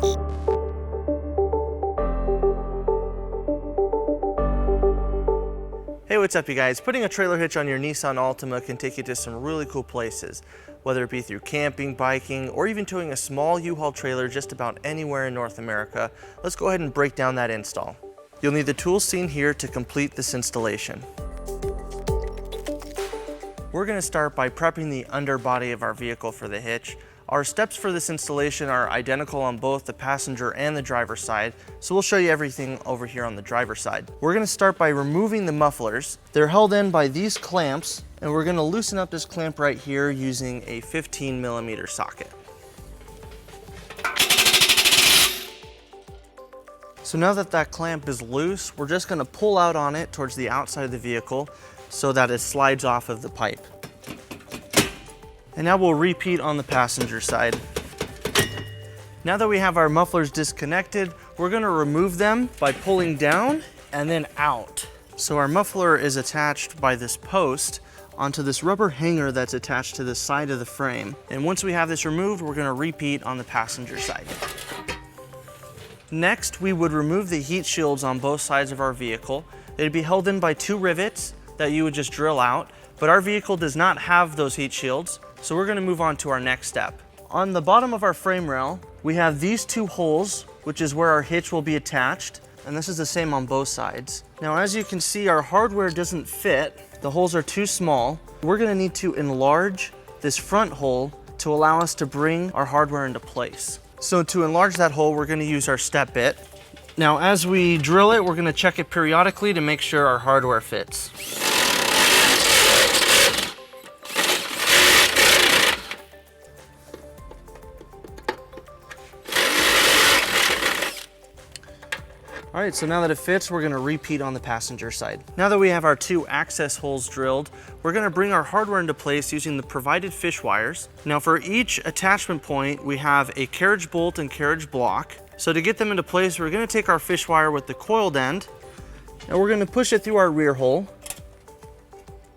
Hey, what's up you guys? Putting a trailer hitch on your Nissan Altima can take you to some really cool places, whether it be through camping, biking, or even towing a small U-Haul trailer just about anywhere in North America. Let's go ahead and break down that install. You'll need the tools seen here to complete this installation. We're going to start by prepping the underbody of our vehicle for the hitch. Our steps for this installation are identical on both the passenger and the driver's side, so we'll show you everything over here on the driver's side. We're going to start by removing the mufflers. They're held in by these clamps, and we're going to loosen up this clamp right here using a 15mm socket. So now that that clamp is loose, we're just going to pull out on it towards the outside of the vehicle so that it slides off of the pipe. And now we'll repeat on the passenger side. Now that we have our mufflers disconnected, we're going to remove them by pulling down and then out. So our muffler is attached by this post onto this rubber hanger that's attached to the side of the frame. And once we have this removed, we're going to repeat on the passenger side. Next, we would remove the heat shields on both sides of our vehicle. They'd be held in by 2 rivets that you would just drill out, but our vehicle does not have those heat shields, so we're going to move on to our next step. On the bottom of our frame rail, we have these 2 holes, which is where our hitch will be attached, and this is the same on both sides. Now, as you can see, our hardware doesn't fit. The holes are too small. We're going to need to enlarge this front hole to allow us to bring our hardware into place. So to enlarge that hole, we're going to use our step bit. Now, as we drill it, we're going to check it periodically to make sure our hardware fits. All right, so now that it fits, we're going to repeat on the passenger side. Now that we have our 2 access holes drilled, we're going to bring our hardware into place using the provided fish wires. Now for each attachment point, we have a carriage bolt and carriage block. So to get them into place, we're going to take our fish wire with the coiled end, and we're going to push it through our rear hole,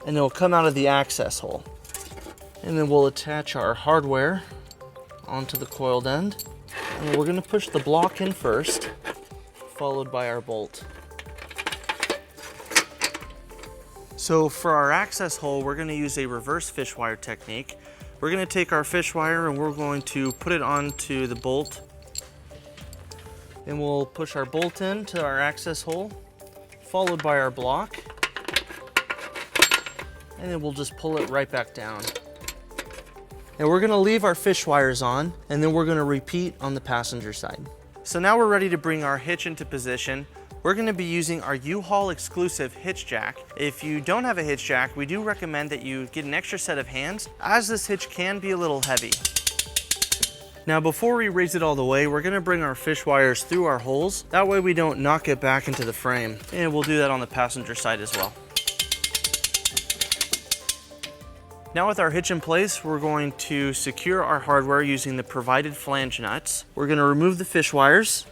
and it'll come out of the access hole. And then we'll attach our hardware onto the coiled end, and we're going to push the block in first, followed by our bolt. So for our access hole, we're going to use a reverse fish wire technique. We're going to take our fish wire and we're going to put it onto the bolt, and we'll push our bolt into our access hole, followed by our block, and then we'll just pull it right back down. And we're going to leave our fish wires on, and then we're going to repeat on the passenger side. So now we're ready to bring our hitch into position. We're going to be using our U-Haul exclusive hitch jack. If you don't have a hitch jack, we do recommend that you get an extra set of hands, as this hitch can be a little heavy. Now before we raise it all the way, we're going to bring our fish wires through our holes. That way we don't knock it back into the frame. And we'll do that on the passenger side as well. Now with our hitch in place, we're going to secure our hardware using the provided flange nuts. We're going to remove the fish wires,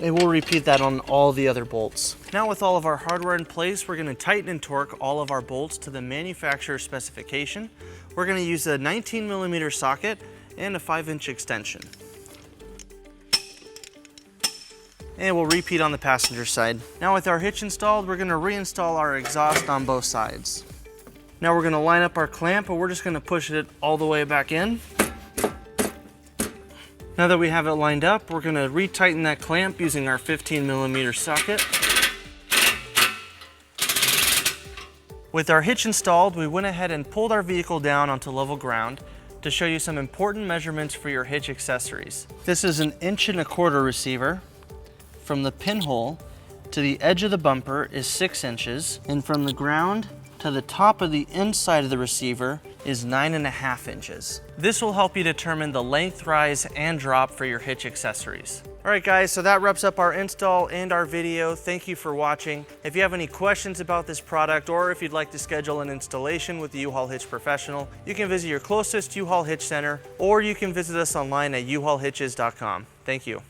and we'll repeat that on all the other bolts. Now with all of our hardware in place, we're going to tighten and torque all of our bolts to the manufacturer specification. We're going to use a 19mm socket and a 5-inch extension. And we'll repeat on the passenger side. Now with our hitch installed, we're going to reinstall our exhaust on both sides. Now we're going to line up our clamp, and we're just going to push it all the way back in. Now that we have it lined up, we're going to retighten that clamp using our 15mm socket. With our hitch installed, we went ahead and pulled our vehicle down onto level ground to show you some important measurements for your hitch accessories. This is an 1.25" receiver. From the pinhole to the edge of the bumper is 6 inches, and from the ground to the top of the inside of the receiver is 9.5 inches. This will help you determine the length, rise, and drop for your hitch accessories. All right guys, so that wraps up our install and our video. Thank you for watching. If you have any questions about this product, or if you'd like to schedule an installation with the U-Haul Hitch Professional, you can visit your closest U-Haul Hitch Center, or you can visit us online at uhaulhitches.com. Thank you.